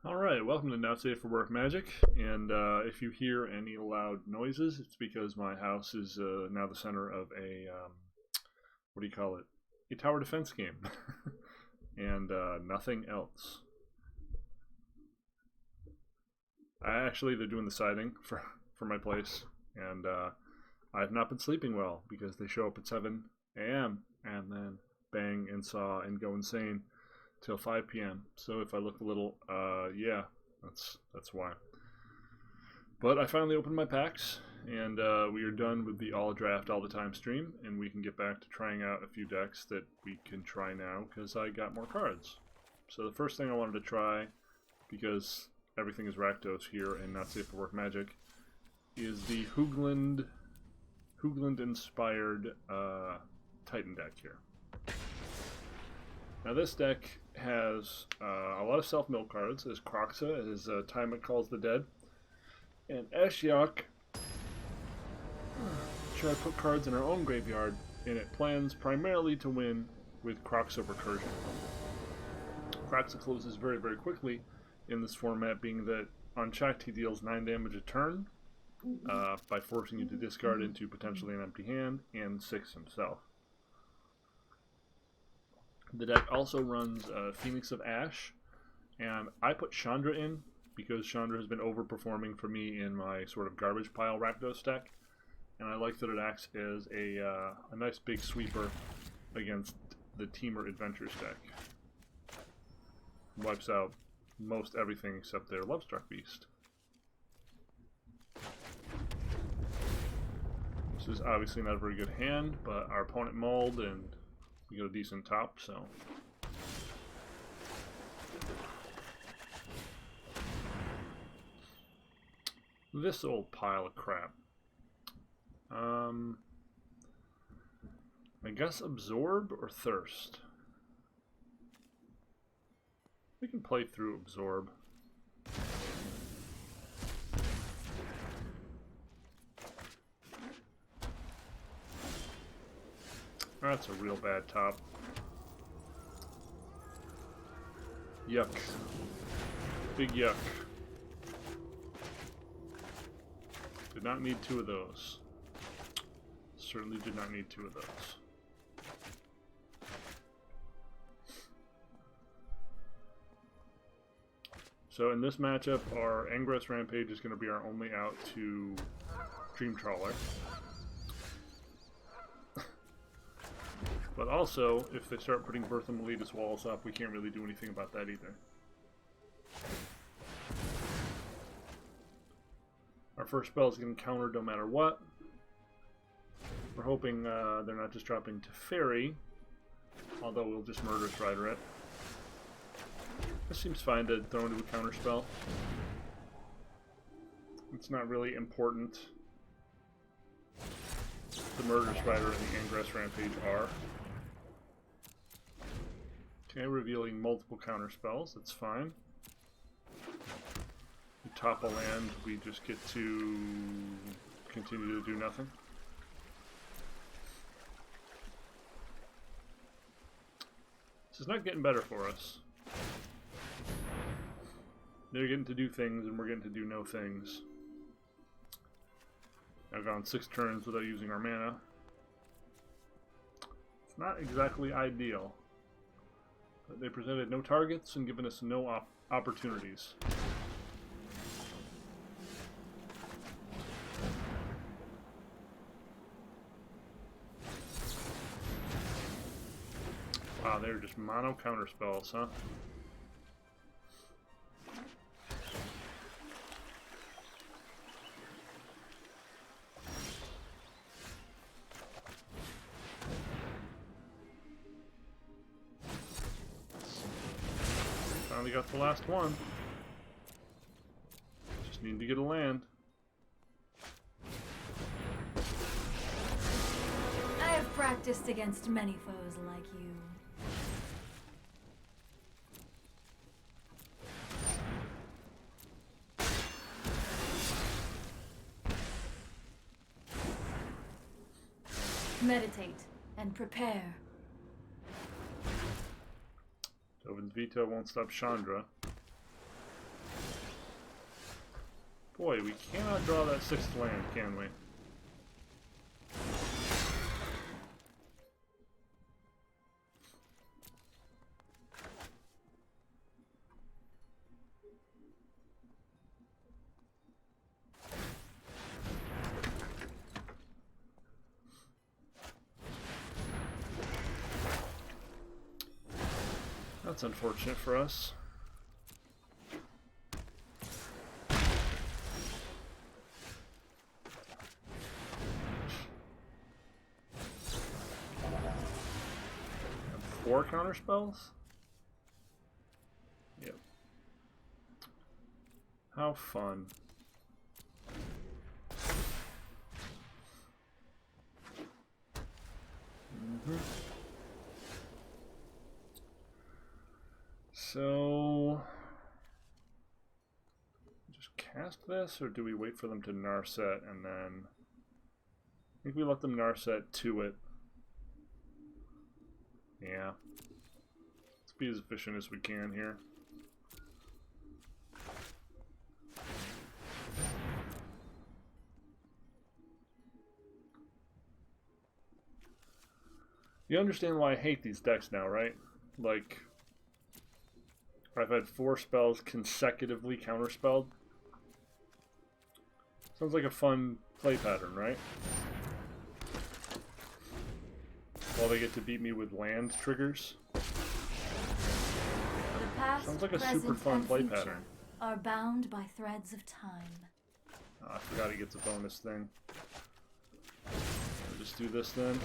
Alright, welcome to Not Safe for Work Magic, and if you hear any loud noises, it's because my house is now the center of a, what do you call it, a tower defense game, and nothing else. They're doing the siding for my place, and I've not been sleeping well because they show up at 7 a.m. and then bang and saw and go insane till 5 p.m. So if I look a little, yeah, that's why. But I finally opened my packs, and we are done with the all draft all the time stream, and we can get back to trying out a few decks that we can try now because I got more cards. So the first thing I wanted to try, because everything is Rakdos here and Not Safe for Work Magic, is the Hoogland inspired Titan deck here. Now this deck has a lot of self-mill cards. There's Kroxa, his Time It Calls the Dead, and Ashiok try to put cards in our own graveyard, and it plans primarily to win with Kroxa Recursion. Kroxa closes very, very quickly in this format, being that unchecked he deals 9 damage a turn by forcing you to discard into potentially an empty hand and 6 himself. The deck also runs Phoenix of Ash, and I put Chandra in because Chandra has been overperforming for me in my sort of garbage pile Rakdos deck, and I like that it acts as a nice big sweeper against the Teamer Adventures deck. Wipes out most everything except their Lovestruck Beast. This is obviously not a very good hand, but our opponent mauled and we got a decent top, so. This old pile of crap. I guess Absorb or Thirst. We can play through Absorb. That's a real bad top. Yuck. Big yuck. Did not need 2 of those. Certainly did not need 2 of those. So in this matchup, our Ingress Rampage is going to be our only out to Dream Trawler. But also, if they start putting Bertha Melita's walls up, we can't really do anything about that either. Our first spell is getting countered no matter what. We're hoping they're not just dropping to Fairy, although we'll just Murderous Rider it. This seems fine to throw into a counter spell. It's not really important. The Murderous Rider and the Ingress Rampage are. Okay, revealing multiple counter spells, that's fine. We top a land, we just get to continue to do nothing. This is not getting better for us. They're getting to do things and we're getting to do no things. I've gone 6 turns without using our mana. It's not exactly ideal. But they presented no targets and given us no opportunities. Wow, they're just mono counter spells, huh? Finally got the last one. Just need to get a land. I have practiced against many foes like you. Meditate and prepare. Dovin's Veto won't stop Chandra. Boy, we cannot draw that 6th land, can we? That's unfortunate for us. And 4 counter spells? Yep. How fun. So, just cast this, or do we wait for them to Narset and then... I think we let them Narset to it. Yeah. Let's be as efficient as we can here. You understand why I hate these decks now, right? Like... I've had 4 spells consecutively counterspelled. Sounds like a fun play pattern, right? While they get to beat me with land triggers. The past, Sounds like a super fun play pattern. Are bound by threads of time. Oh, I forgot he gets a bonus thing. I'll just do this then.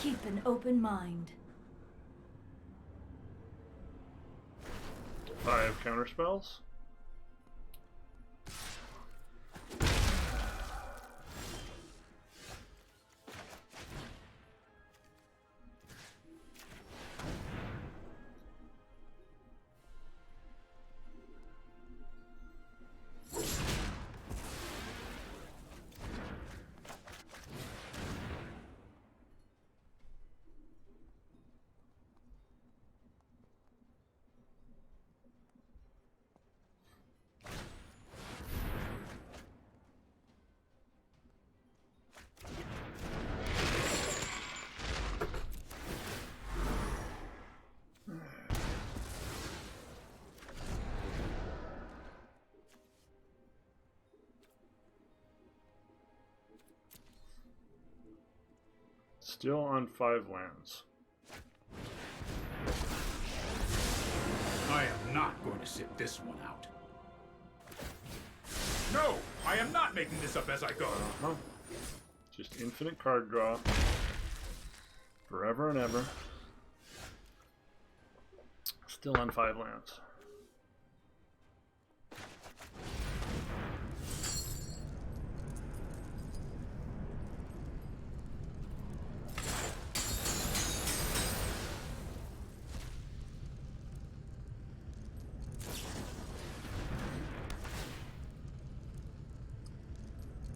Keep an open mind. 5 counter spells. Still on 5 lands. I am not going to sit this one out. No! I am not making this up as I go! Just infinite card draw. Forever and ever. Still on 5 lands.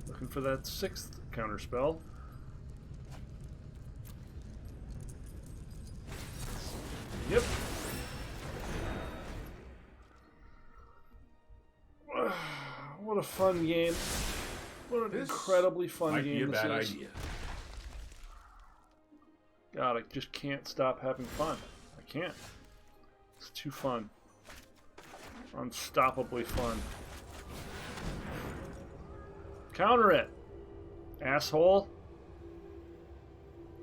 Looking for that 6th counter spell. Yep. What a fun game. What an incredibly fun game this is. Might be a bad idea. God, I just can't stop having fun. I can't. It's too fun. Unstoppably fun. Counter it, asshole.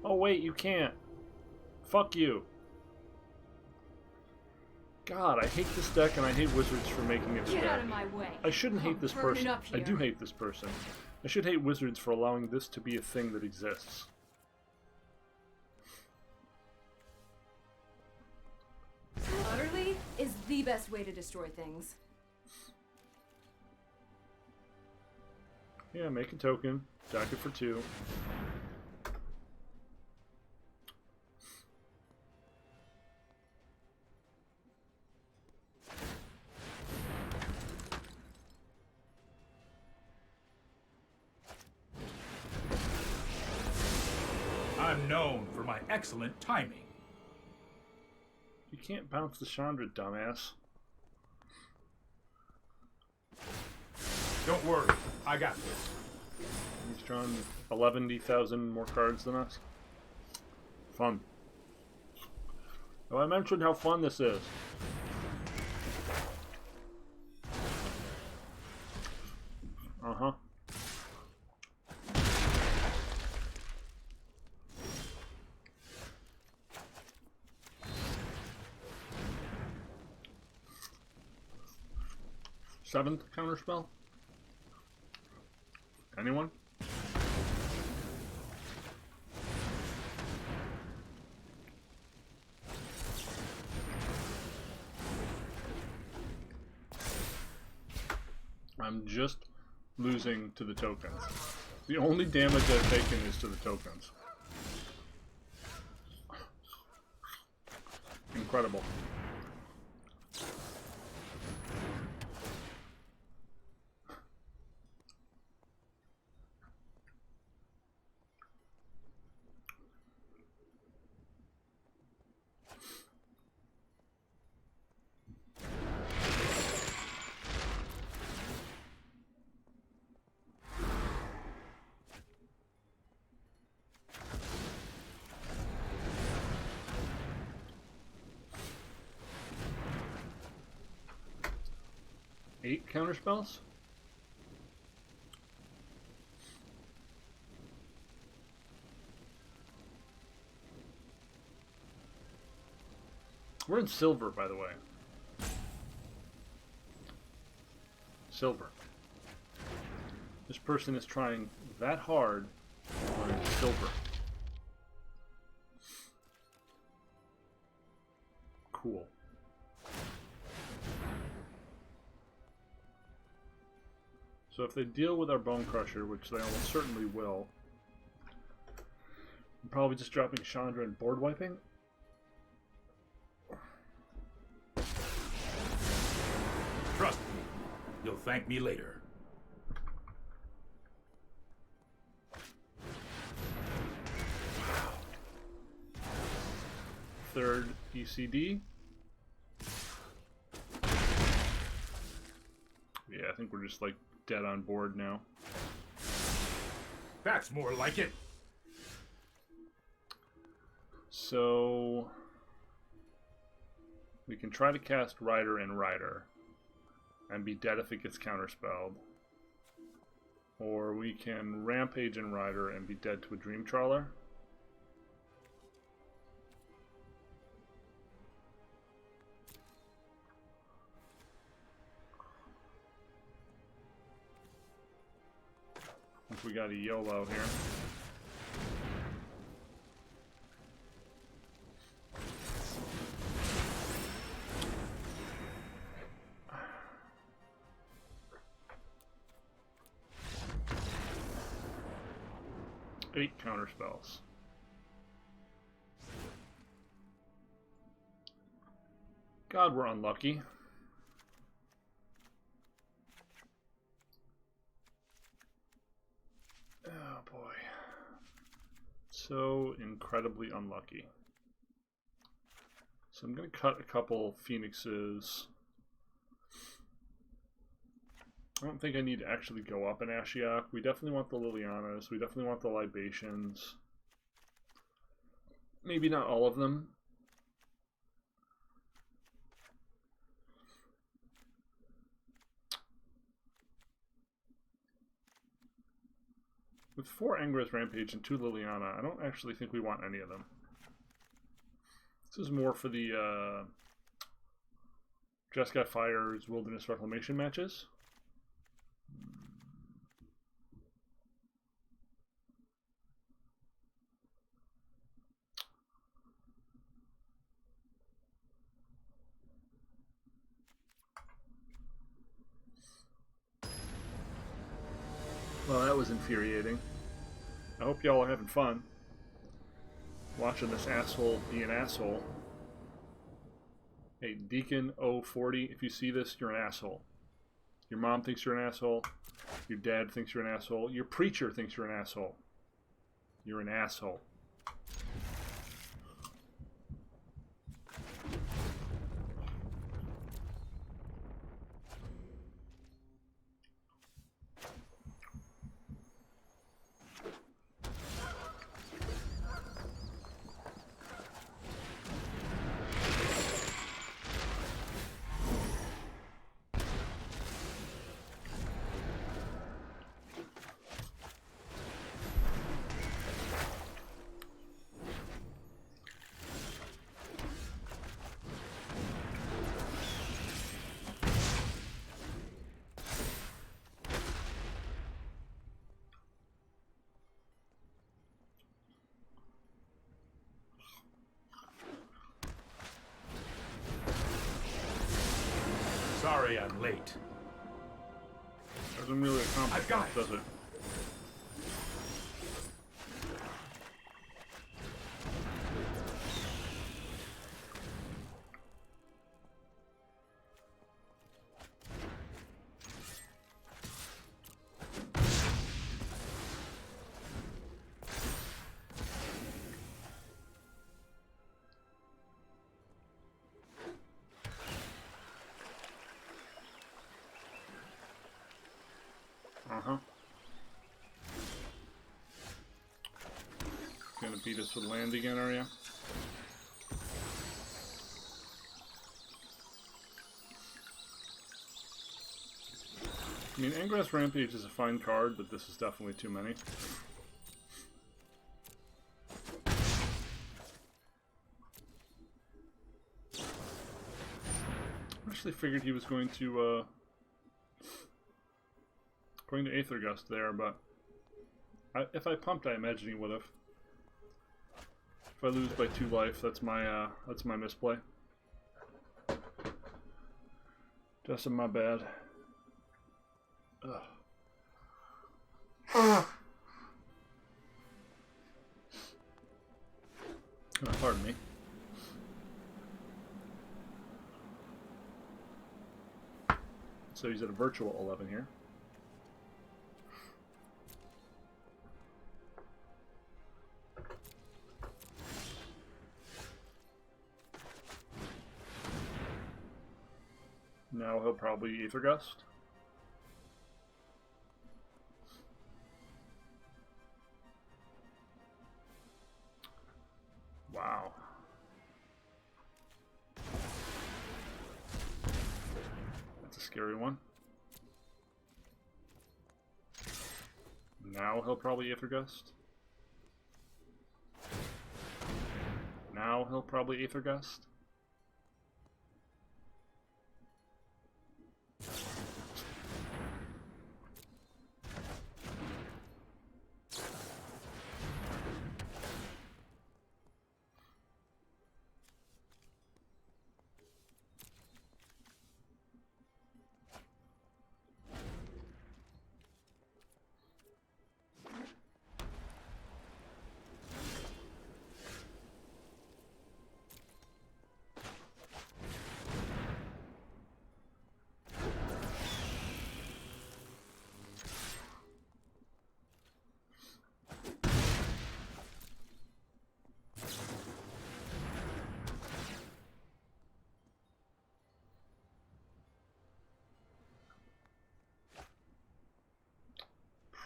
Oh wait, you can't. Fuck you. God, I hate this deck and I hate Wizards for making it fair. Get out of my way. I shouldn't hate this Burn it person. up I here. do hate this person. I should hate Wizards for allowing this to be a thing that exists. Utterly is the best way to destroy things. Yeah, make a token. Dock it for 2. I'm known for my excellent timing. You can't bounce the Chandra, dumbass. Don't worry, I got this. He's drawn 11,000 more cards than us. Fun. Oh, I mentioned how fun this is. Uh-huh. Seventh counterspell? Anyone? I'm just losing to the tokens. The only damage I've taken is to the tokens. Incredible. Eight counterspells? We're in silver, by the way. Silver. This person is trying that hard on silver. Cool. So if they deal with our Bone Crusher, which they almost certainly will, I'm probably just dropping Chandra and board wiping. Trust me, you'll thank me later. Third ECD. Yeah, I think we're just like dead on board now. That's more like it. So we can try to cast Rider and Rider and be dead if it gets counterspelled. Or we can Rampage and Rider and be dead to a Dream Trawler. I think we got a YOLO here. Eight counterspells. God, we're unlucky. Oh boy. So incredibly unlucky. So I'm going to cut a couple Phoenixes. I don't think I need to actually go up in Ashiok. We definitely want the Lilianas. We definitely want the Libations. Maybe not all of them. With 4 Angra's Rampage and 2 Liliana, I don't actually think we want any of them. This is more for the Jeskai Fire's Wilderness Reclamation matches. Well, that was infuriating. I hope y'all are having fun watching this asshole be an asshole. Hey, Deacon 040, if you see this, you're an asshole. Your mom thinks you're an asshole. Your dad thinks you're an asshole. Your preacher thinks you're an asshole. You're an asshole. Sorry I'm late. Doesn't really accomplish I've got much, it. does it? Uh-huh. Gonna beat us with land again, are ya? I mean, Ingress Rampage is a fine card, but this is definitely too many. I actually figured he was going to Aether Gust there, but if I pumped, I imagine he would have. If I lose by 2 life, that's my misplay. Just my bad. Ugh. Pardon me. So he's at a virtual 11 here. Now he'll probably Aether Gust. Wow. That's a scary one. Now he'll probably Aether Gust. Now he'll probably Aether Gust.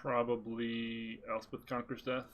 Probably Elspeth Conquers Death.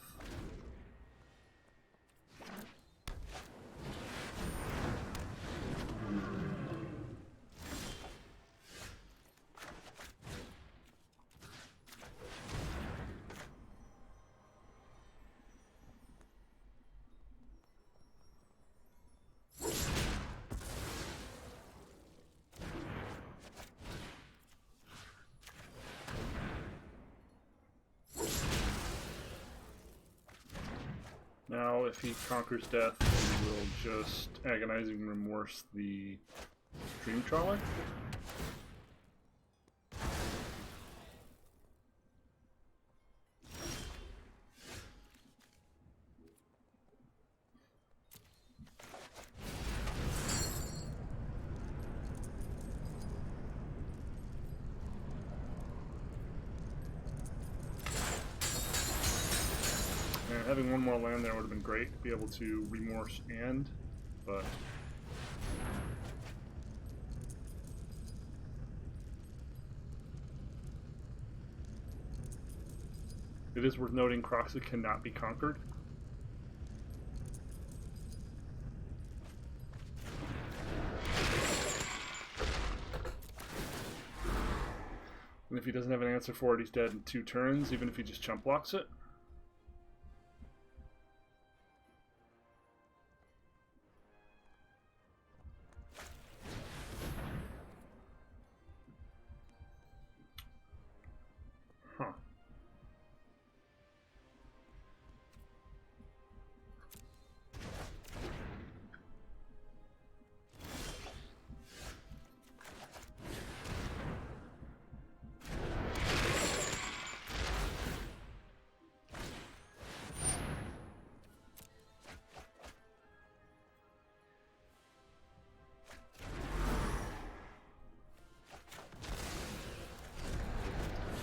Now, if he conquers death, he will just Agonizing Remorse the Dream Trawler. having one more land there would have been great to be able to remorse and, but it is worth noting Kroxa cannot be conquered. And if he doesn't have an answer for it, he's dead in 2 turns, even if he just chump blocks it. Huh.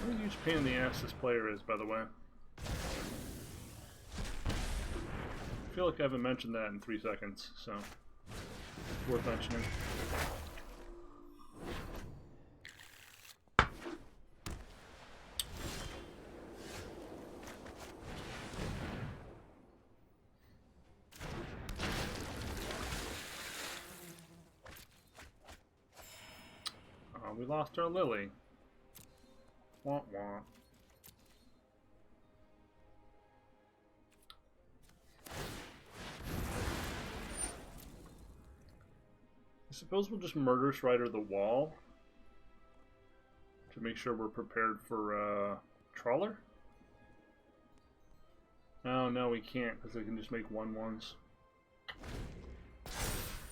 What a huge pain in the ass this player is, by the way. I feel like I haven't mentioned that in 3 seconds, so worth mentioning. We lost our Lily. Wah wah. I suppose we'll just murder Strider the wall to make sure we're prepared for Trawler. Oh no, we can't because they can just make 1/1s.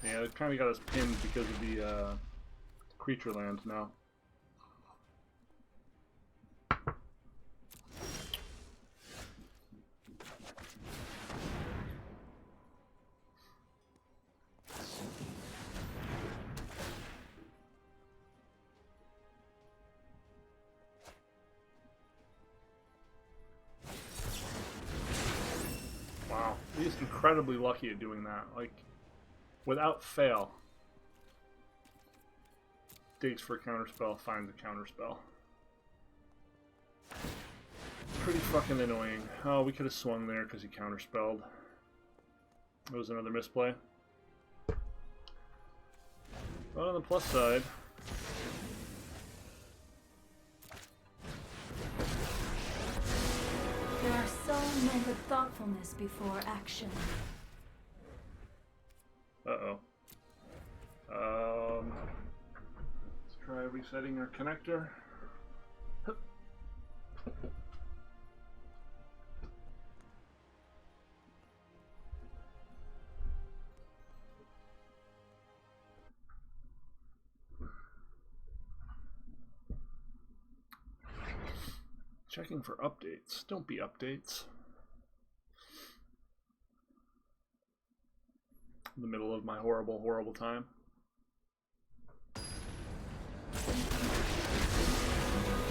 Yeah, they've kind of got us pinned because of the creature land now. Wow, he's incredibly lucky at doing that. Like, without fail. Dates for a counterspell, finds a counterspell. Pretty fucking annoying. Oh, we could have swung there because he counterspelled. That was another misplay. But on the plus side, There are some men with thoughtfulness before action. uh-oh. Let's try resetting our connector. Checking for updates. Don't be updates. In the middle of my horrible, horrible time.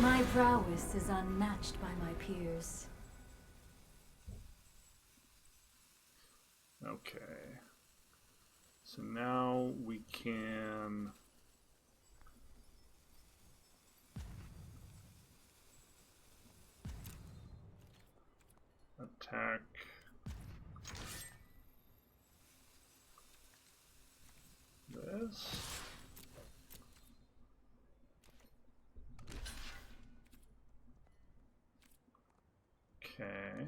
My prowess is unmatched by my peers. Okay. So now we can attack this. Okay.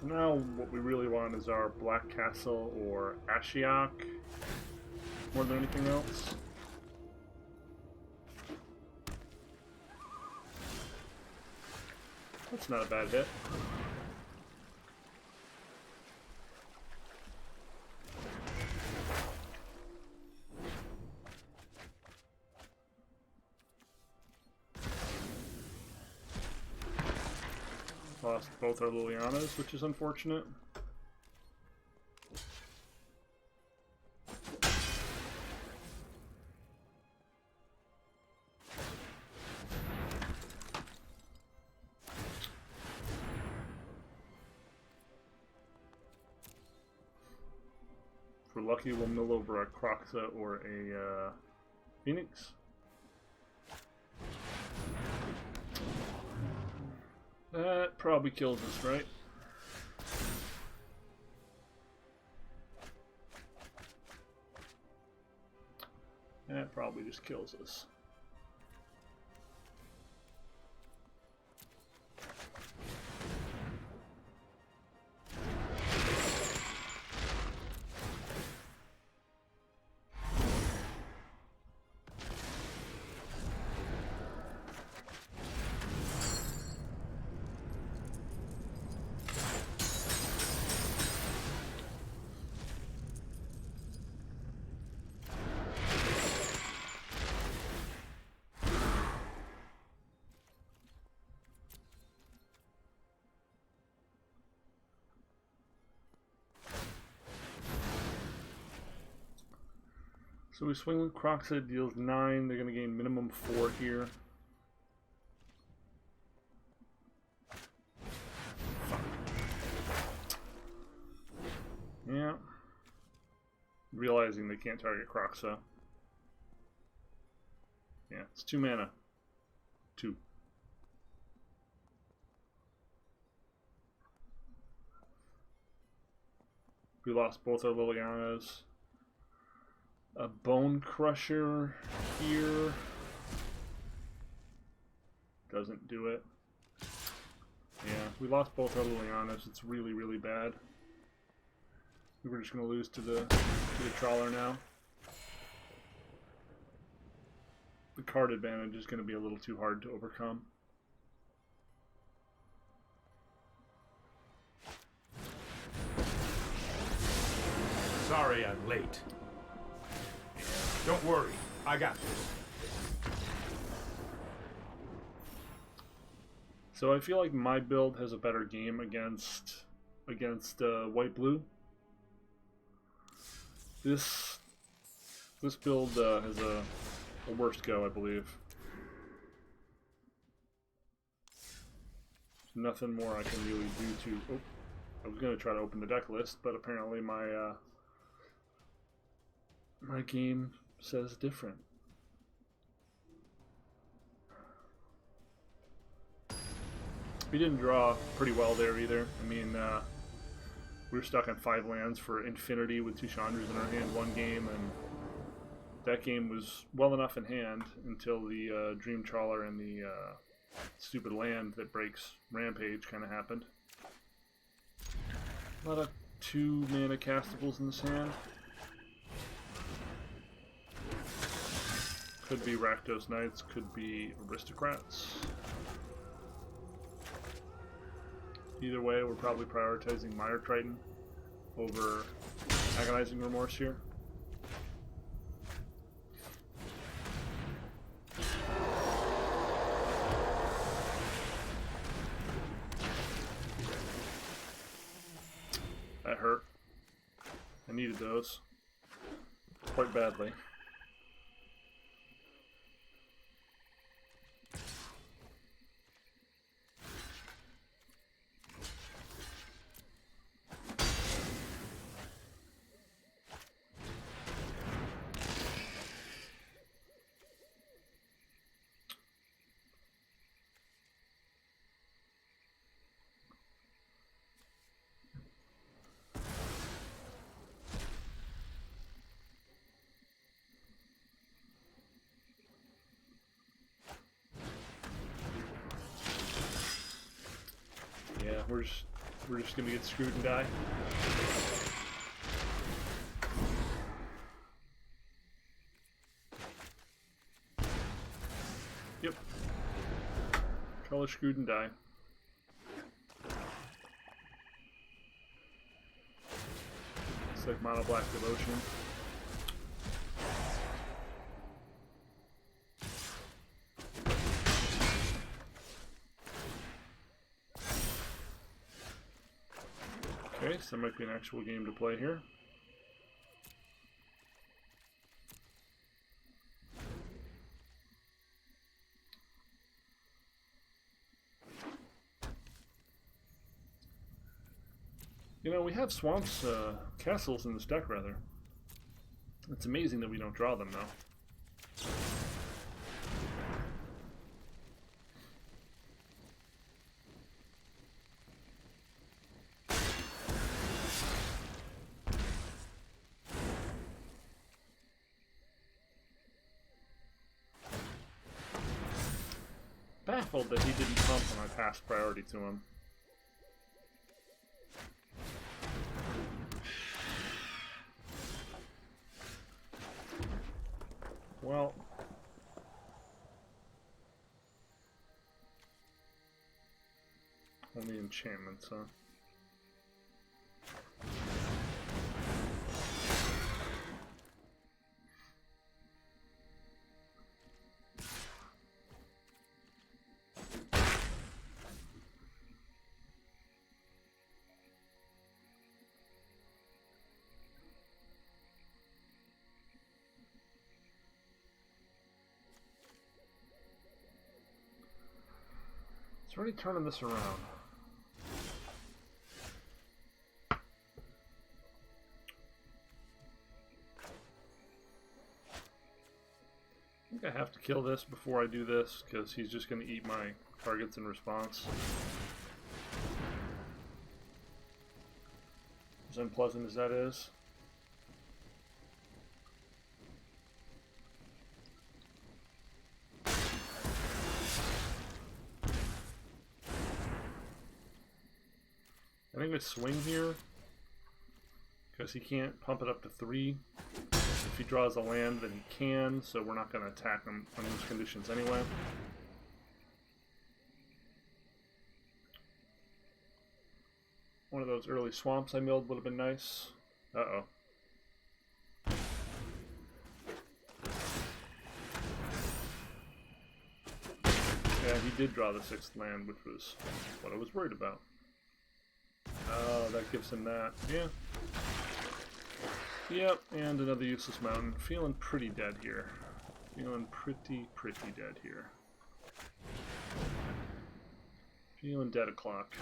So now what we really want is our Black Castle or Ashiok more than anything else. That's not a bad hit. Lost both our Lilianas, which is unfortunate. If we're lucky, we'll mill over a Kroxa or a Phoenix. That probably kills us, right? That probably just kills us. So we swing with Kroxa, deals 9. They're going to gain minimum 4 here. Fuck. Yeah. Realizing they can't target Kroxa. Yeah, it's 2 mana. 2. We lost both our Lilianas. A Bone Crusher here doesn't do it. Yeah, we lost both our Lilianas. It's really, really bad. We're just going to lose to the Trawler now. The card advantage is going to be a little too hard to overcome. Sorry I'm late. Don't worry, I got this. So I feel like my build has a better game against white-blue. This build has a worse go, I believe. There's nothing more I can really do to... Oh, I was going to try to open the deck list, but apparently my my game says different. We didn't draw pretty well there either. I mean, we were stuck on 5 lands for infinity with 2 Chandras in our hand one game, and that game was well enough in hand until the Dream Trawler and the stupid land that breaks Rampage kind of happened. A lot of 2 mana castables in this hand. Could be Rakdos Knights, could be Aristocrats. Either way, we're probably prioritizing Mire Triton over Agonizing Remorse here. That hurt. I needed those quite badly. We're just we're just gonna get screwed and die. Yep. Color screwed and die. It's like mono black devotion. Okay, so there might be an actual game to play here. You know, we have swamps, castles in this deck, rather. It's amazing that we don't draw them, though. Baffled that he didn't pump when I passed priority to him. Well, only enchantments, huh? It's already turning this around. I think I have to kill this before I do this, because he's just going to eat my targets in response. As unpleasant as that is. I think we swing here, because he can't pump it up to 3. If he draws a land, then he can, so we're not going to attack him on those conditions anyway. One of those early swamps I milled would have been nice. Uh-oh. Yeah, he did draw the 6th land, which was what I was worried about. Oh, that gives him that. Yeah. Yep, and another useless mountain. Feeling pretty dead here. Feeling pretty dead here. Feeling dead o'clock.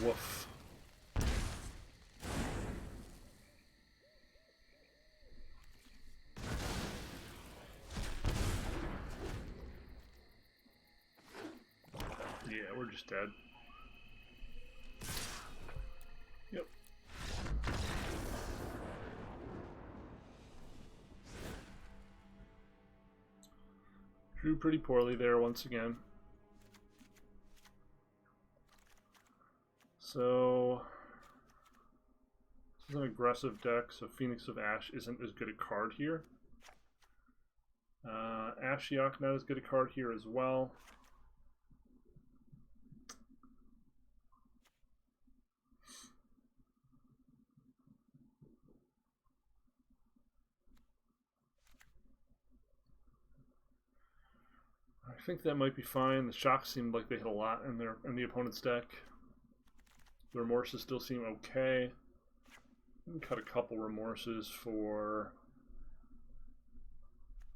Woof. Yeah, we're just dead. Yep. Drew pretty poorly there once again. So, this is an aggressive deck, so Phoenix of Ash isn't as good a card here. Ashiok not as good a card here as well. I think that might be fine. The shocks seemed like they hit a lot in the opponent's deck. The remorses still seem okay. We can cut a couple remorses for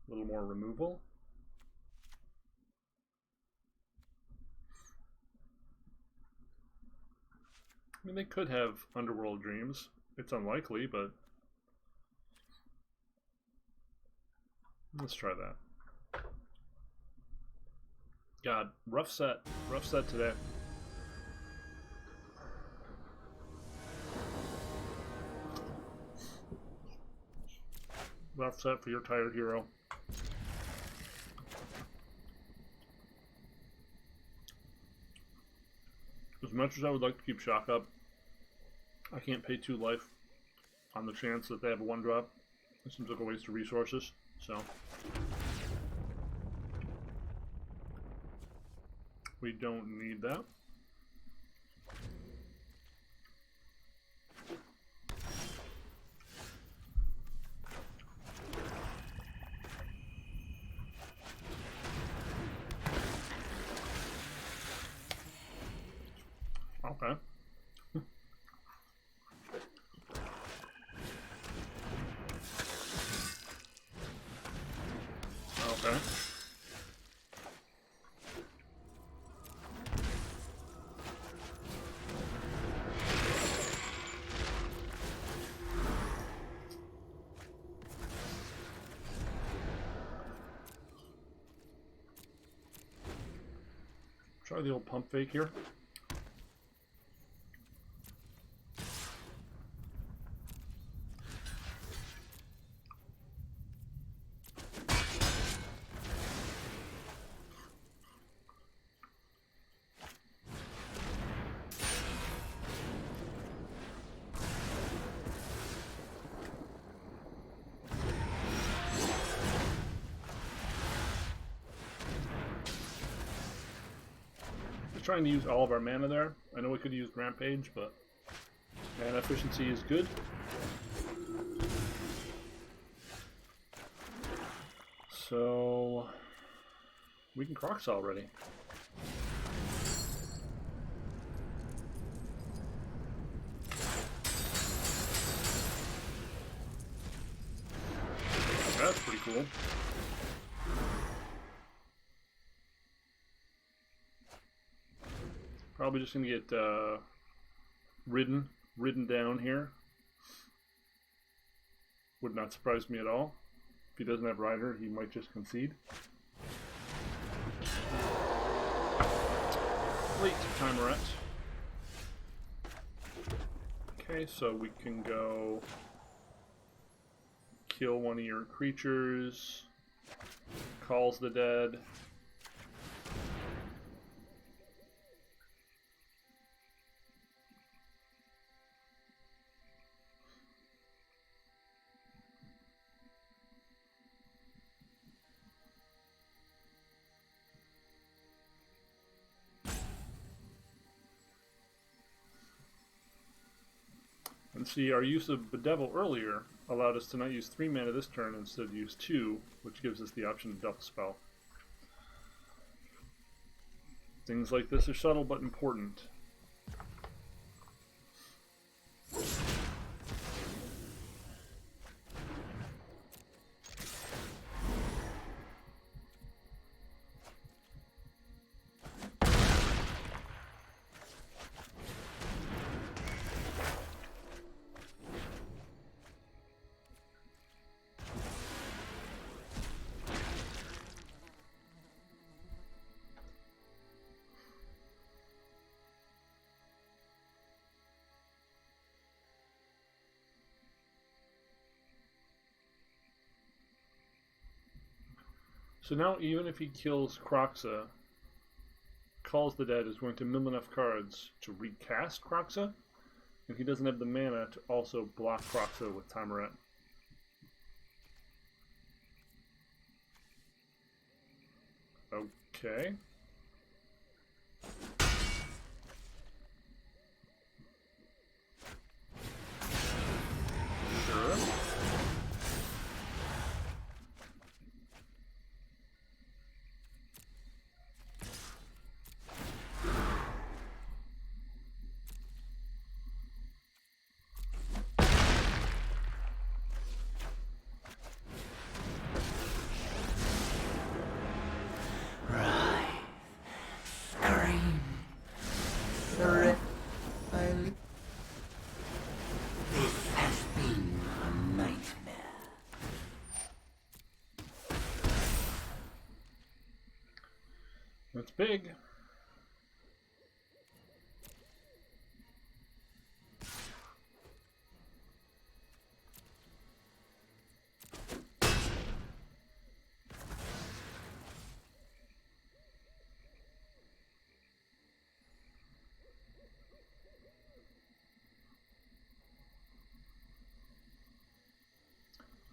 a little more removal. I mean, they could have Underworld Dreams. It's unlikely, but Let's try that. God, rough set today. Rough set for your tired hero. As much as I would like to keep Shock up, I can't pay 2 life on the chance that they have a 1-drop. It seems like a waste of resources, so we don't need that. Okay. Okay. Try the old pump fake here. Trying to use all of our mana there. I know we could use Rampage, but mana efficiency is good. So we can Kroxa already. That's pretty cool. Probably just gonna get ridden down here. Would not surprise me at all. If he doesn't have Rider, he might just concede. Late Timerette. Okay, so we can go kill one of your creatures. Calls the dead. And see, our use of Bedevil earlier allowed us to not use 3 mana this turn, instead use 2, which gives us the option to double spell. Things like this are subtle but important. So now, even if he kills Kroxa, Calls the Dead is going to mill enough cards to recast Kroxa, and he doesn't have the mana to also block Kroxa with Timerette. Okay. Sure. Right. That's big.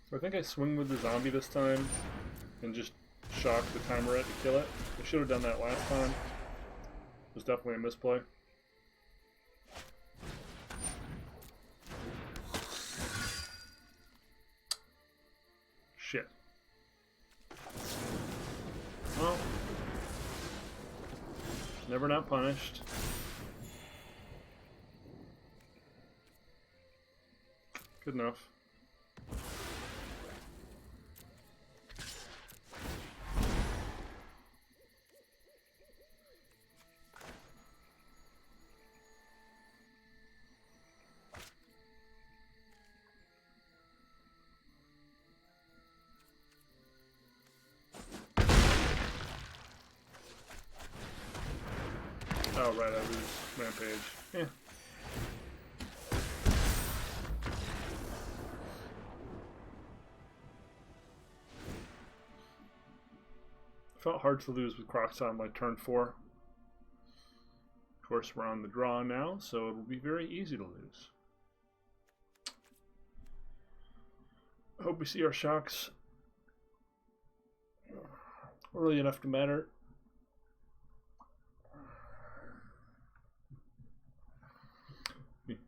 So I think I swing with the zombie this time and just shock the timer to kill it. I should have done that last time. It was definitely a misplay. Shit. Well, never not punished. Good enough. Oh, right, I lose Rampage. Yeah. Felt hard to lose with Kroxa on my turn 4. Of course, we're on the draw now, so it will be very easy to lose. I hope we see our shocks early enough to matter.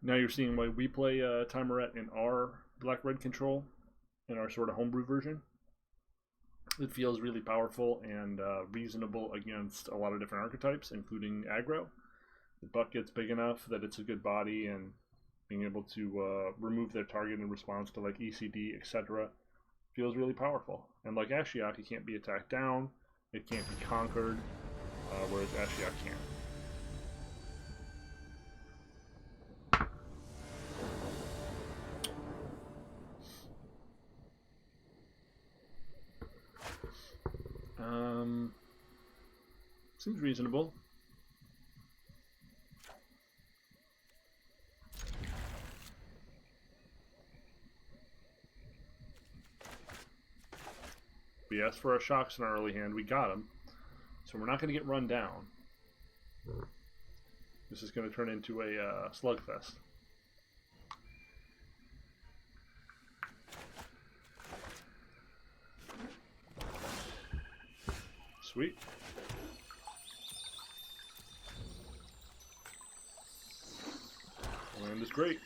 Now you're seeing why we play Timerette in our black-red control, in our sort of homebrew version. It feels really powerful and reasonable against a lot of different archetypes, including aggro. The buck gets big enough that it's a good body, and being able to remove their target in response to like ECD, etc. feels really powerful. And like Ashiok, it can't be attacked down, it can't be conquered, whereas Ashiok can. Seems reasonable. We asked for our shocks in our early hand, we got them. So we're not going to get run down. This is going to turn into a slugfest. Sweet. Land is great.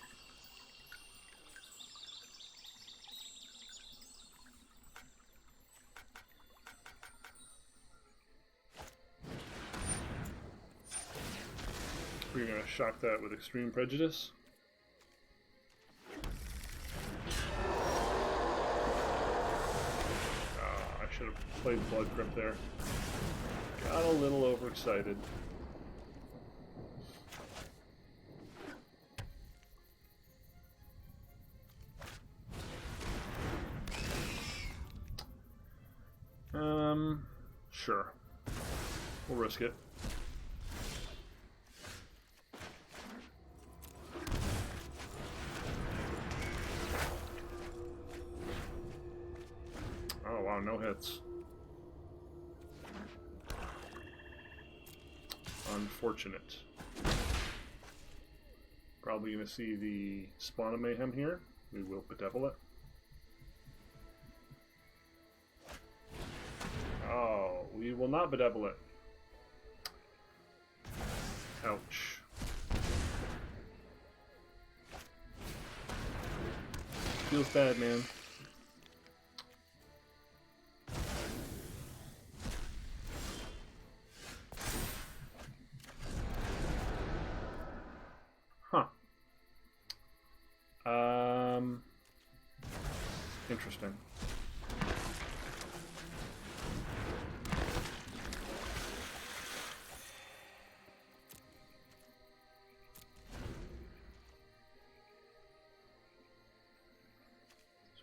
We're going to shock that with Extreme Prejudice. I should have played Blood Crypt there. Got a little overexcited. Sure. We'll risk it. Oh wow, no hits. Unfortunate. Probably going to see the Spawn of Mayhem here. We will bedevil it. Oh, we will not bedevil it. Ouch. Feels bad, man. Huh. Interesting.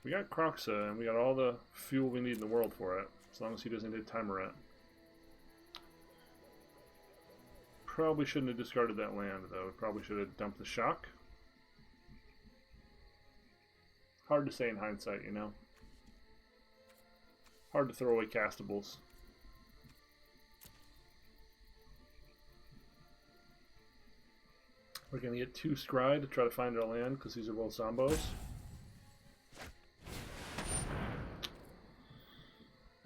We got Kroxa, and we got all the fuel we need in the world for it, as long as he doesn't hit Timerette. Probably shouldn't have discarded that land, though. Probably should have dumped the shock. Hard to say in hindsight, you know? Hard to throw away castables. We're going to get 2 scry to try to find our land, because these are both zombos.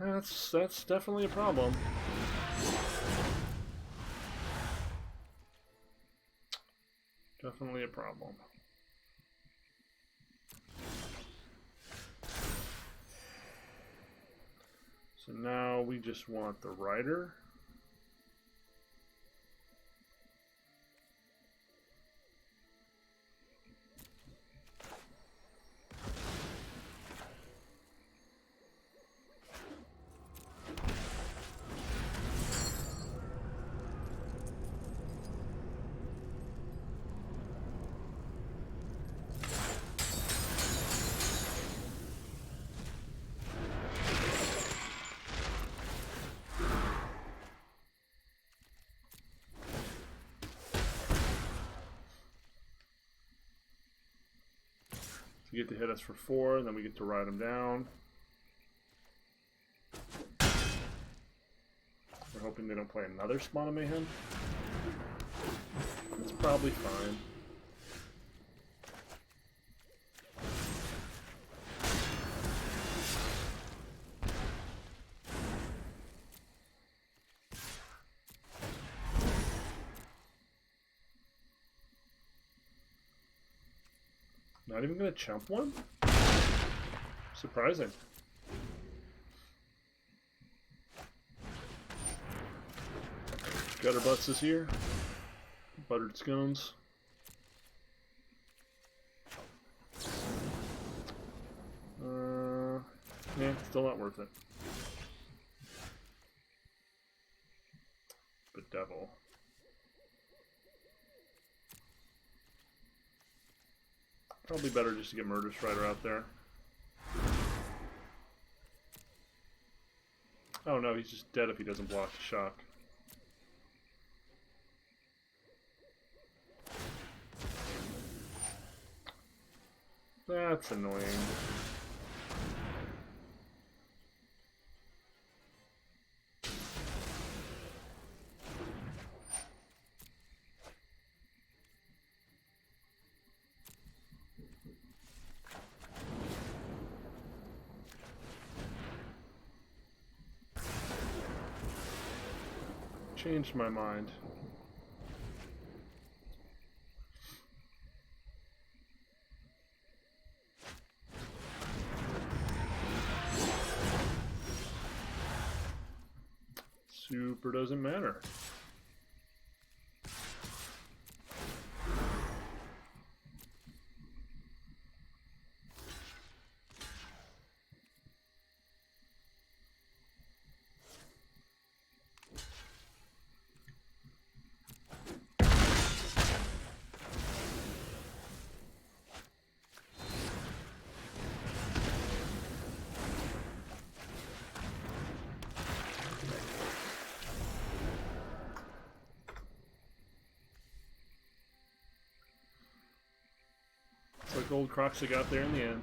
That's definitely a problem. Definitely a problem. So now we just want the rider. You get to hit us for 4, and then we get to ride them down. We're hoping they don't play another Spawn of Mayhem. It's probably fine. Not even gonna chump one? Surprising. Gutter Butts is here. Buttered scones. Yeah, still not worth it. But devil. Probably better just to get Murder Strider out there. Oh no, he's just dead if he doesn't block the shock. That's annoying. Changed my mind. Super doesn't matter. It's like old Kroxa got there in the end.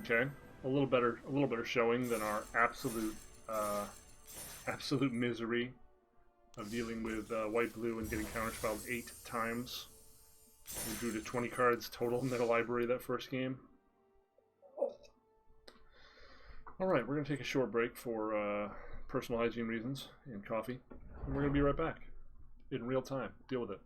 Okay, a little better showing than our absolute misery of dealing with white blue and getting counterspelled 8 times. We drew to 20 cards total in the library that first game. Alright, we're going to take a short break for personal hygiene reasons and coffee. And we're going to be right back in real time. Deal with it.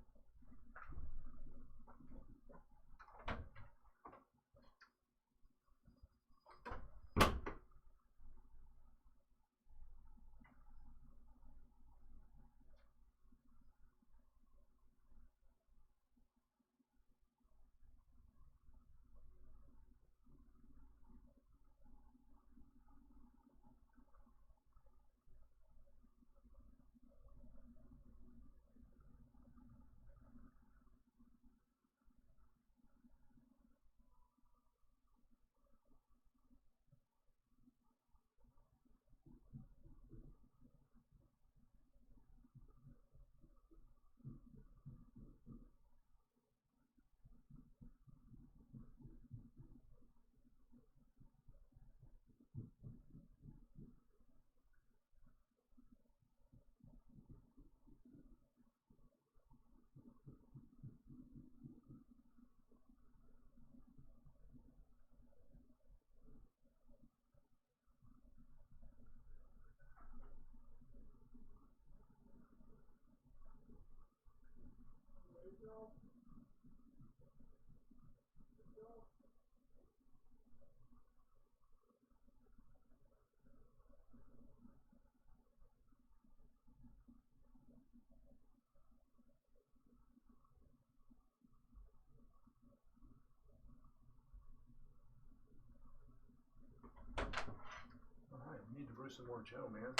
some more Joe, man.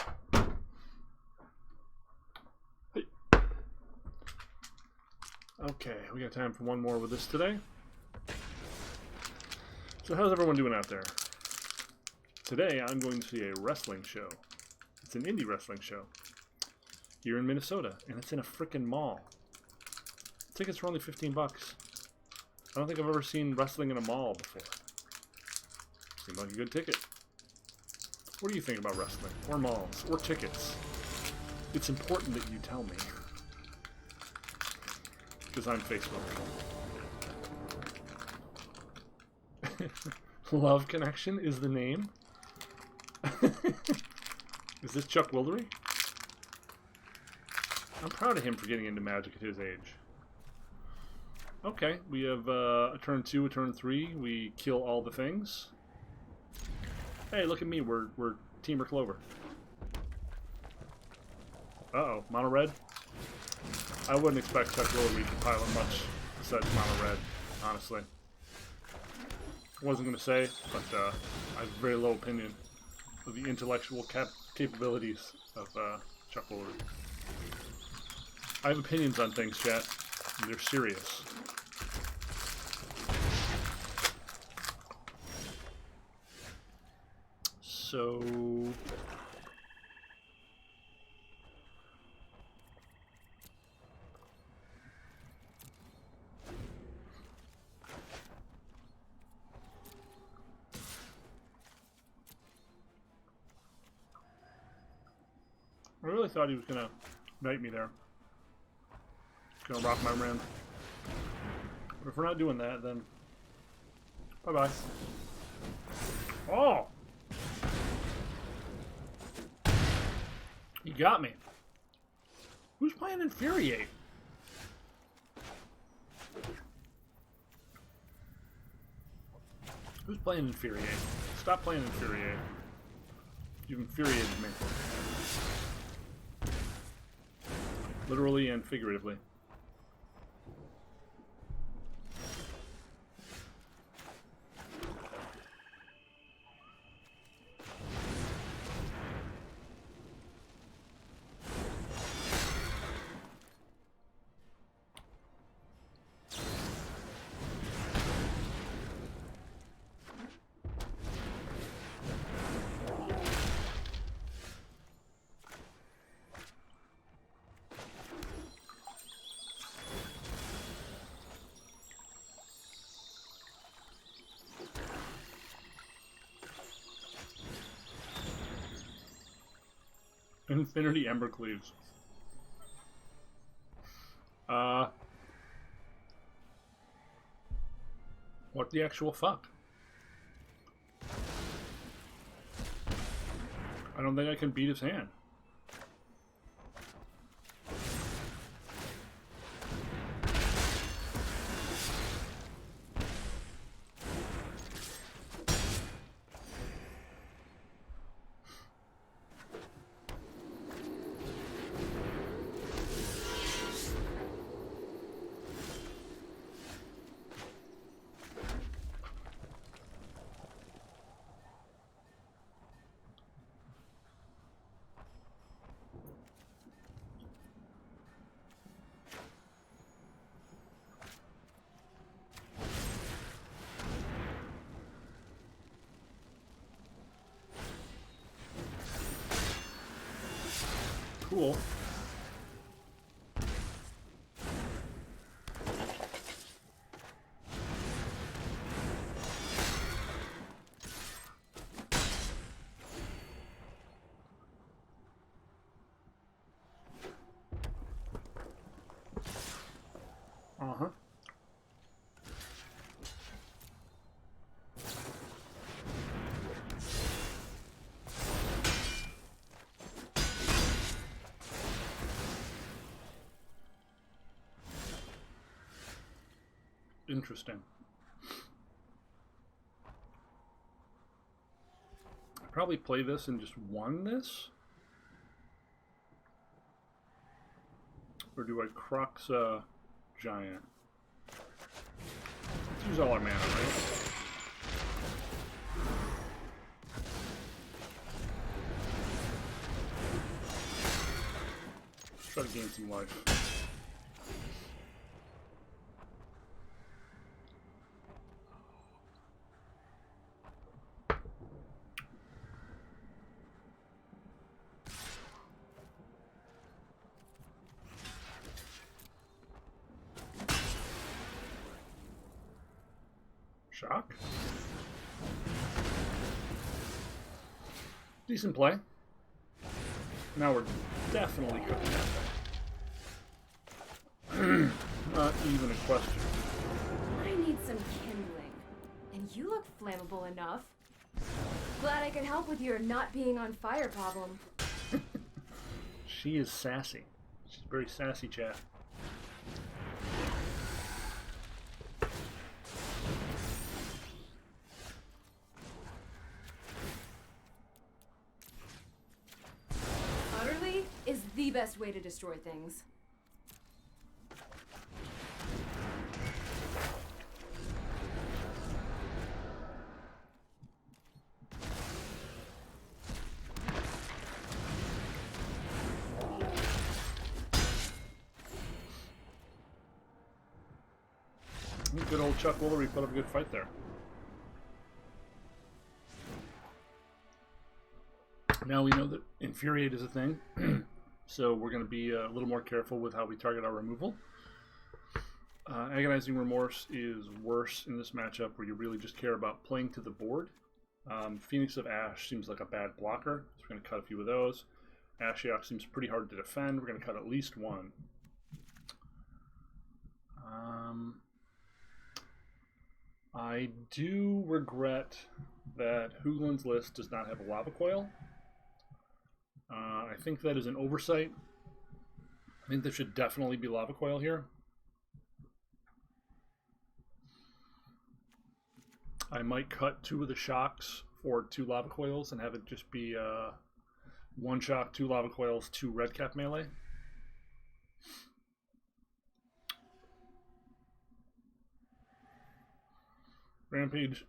Hey. Okay, we got time for one more with this today. So how's everyone doing out there? Today I'm going to see a wrestling show. It's an indie wrestling show here in Minnesota, and it's in a frickin' mall. Tickets are only 15 bucks. I don't think I've ever seen wrestling in a mall before. Seemed like a good ticket. What do you think about wrestling, or malls, or tickets? It's important that you tell me. Because I'm Facebook. Love Connection is the name? Is this Chuck Woolery? I'm proud of him for getting into Magic at his age. Okay, we have a turn 2, a turn 3. We kill all the things. Hey, look at me. We're Teamer Clover. Uh-oh, mono red? I wouldn't expect Chuck Woolery to pilot much besides mono red, honestly. I wasn't going to say, but I have very low opinion of the intellectual capabilities of Chuck Woolery. I have opinions on things, chat, and they're serious. So... I really thought he was going to knight me there. He's going to rock my ram. But if we're not doing that, then... Bye-bye. Oh! You got me. Who's playing Infuriate? Who's playing Infuriate? Stop playing Infuriate. You've infuriated me. Literally and figuratively. Infinity Embercleaves. What the actual fuck? I don't think I can beat his hand. Cool. Uh-huh. Interesting. I probably play this and just won this? Or do I Kroxa Giant? Let's use all our mana, right? Try to gain some life. Shock. Decent play. Now we're definitely cooking that. Not even a question. I need some kindling. And you look flammable enough. Glad I could help with your not being on fire problem. She is sassy. She's very sassy, chat. Utterly is the best way to destroy things. Good old Chuck Woolery put up a good fight there. Now we know that Infuriate is a thing, so we're going to be a little more careful with how we target our removal. Agonizing Remorse is worse in this matchup where you really just care about playing to the board. Phoenix of Ash seems like a bad blocker, so we're going to cut a few of those. Ashiok seems pretty hard to defend. We're going to cut at least one. I do regret that Hoogland's list does not have a Lava Coil. I think that is an oversight. I think there should definitely be Lava Coil here. I might cut 2 of the shocks for 2 Lava Coils and have it just be 1 shock, 2 Lava Coils, 2 red cap melee. Rampage,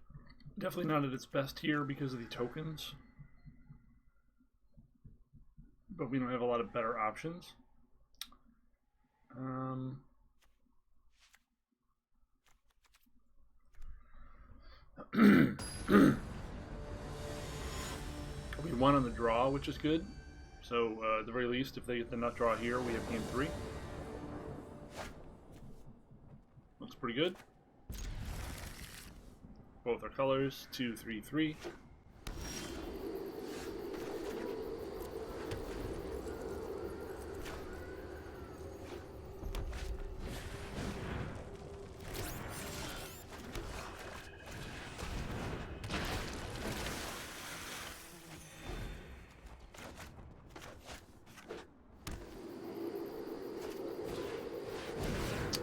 definitely not at its best here because of the tokens. But we don't have a lot of better options. We won on the draw, which is good. So at the very least, if they get the nut draw here, we have game 3. Looks pretty good. Both our colors, 2, 3, 3.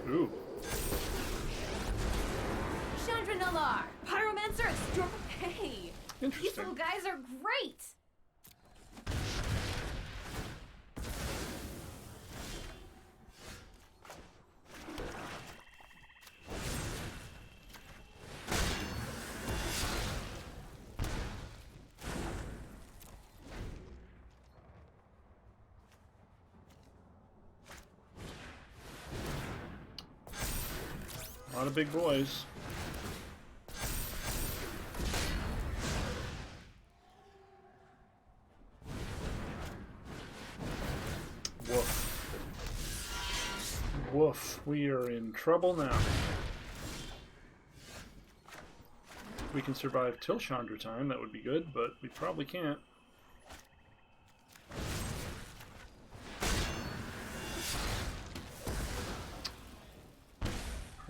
Ooh. Chandra Nalar, Pyromancer Extra. Hey! These Interesting. little guys are great! A lot of big boys. Woof. Woof. We are in trouble now. If we can survive till Chandra time, that would be good, but we probably can't.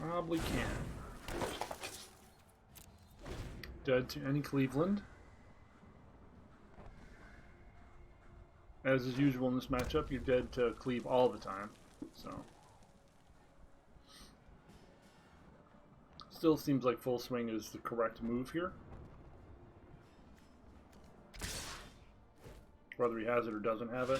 Probably can. Dead to any Cleveland. As is usual in this matchup, you're dead to Cleve all the time. So still seems like full swing is the correct move here. Whether he has it or doesn't have it.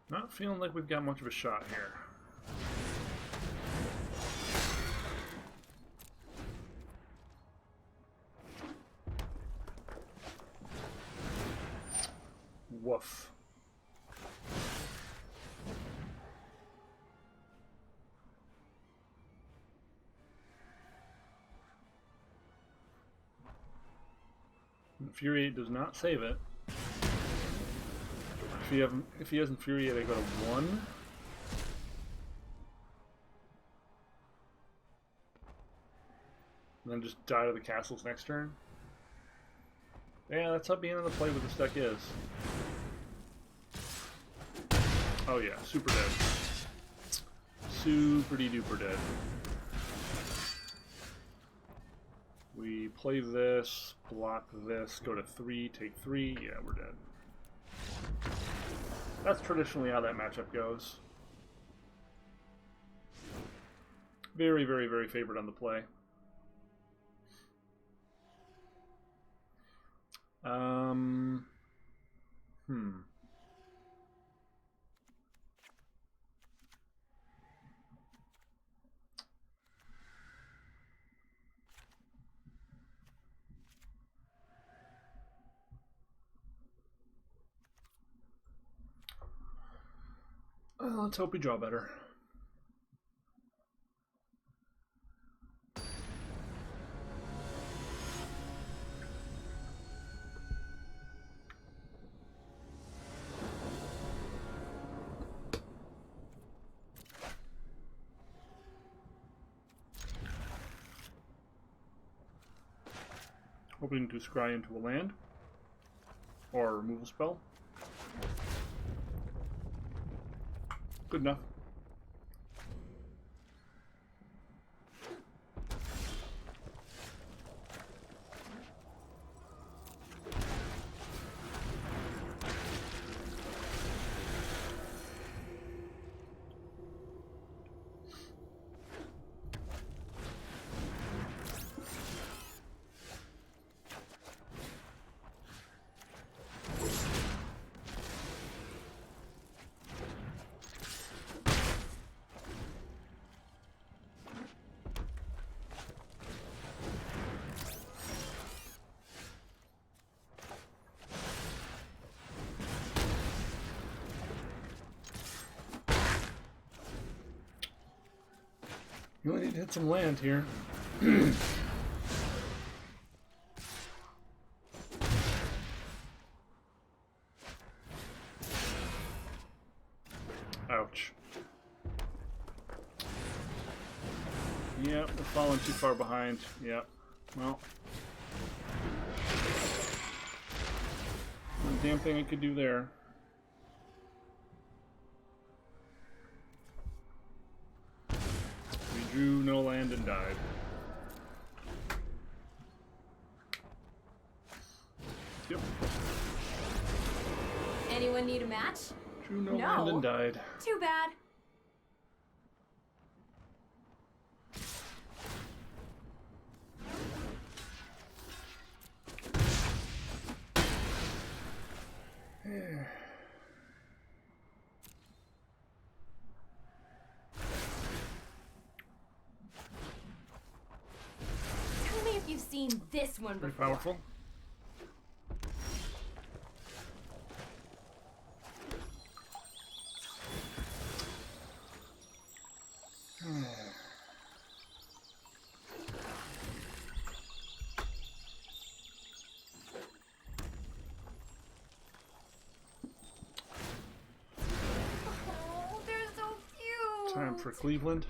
Not feeling like we've got much of a shot here. Woof. Infuriate does not save it. If he has Infuriate, I go to 1. And then just die to the castles next turn. Yeah, that's how being in the play with this deck is. Oh yeah, super dead. Super duper dead. We play this, block this, go to 3, take 3. Yeah, we're dead. That's traditionally how that matchup goes. Very, very, very favored on the play. Let's hope we draw better. Hoping to scry into a land or a removal spell. Good enough. You only need to hit some land here. Ouch. Yep, we're falling too far behind. Yep. Well. One damn thing I could do there. Drew no land and died. Yep. Anyone need a match? Drew no land and died. Too bad. You've seen this one before. Pretty powerful. Oh, they're so cute. Time for Cleveland.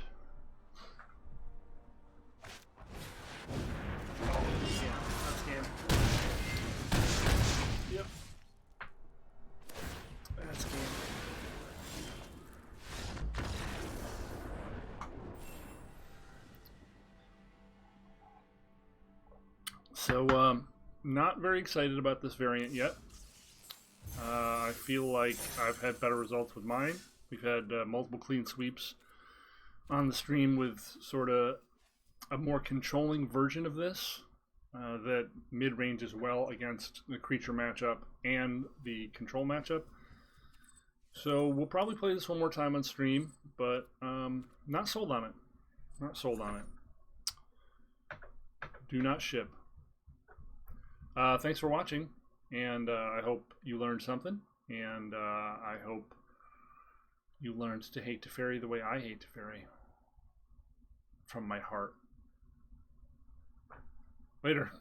So, not very excited about this variant yet. I feel like I've had better results with mine. We've had multiple clean sweeps on the stream with sort of a more controlling version of this that mid-range as well against the creature matchup and the control matchup. So we'll probably play this one more time on stream, but not sold on it. Not sold on it. Do not ship. Thanks for watching, and I hope you learned something, and I hope you learned to hate Teferi the way I hate Teferi. From my heart. Later.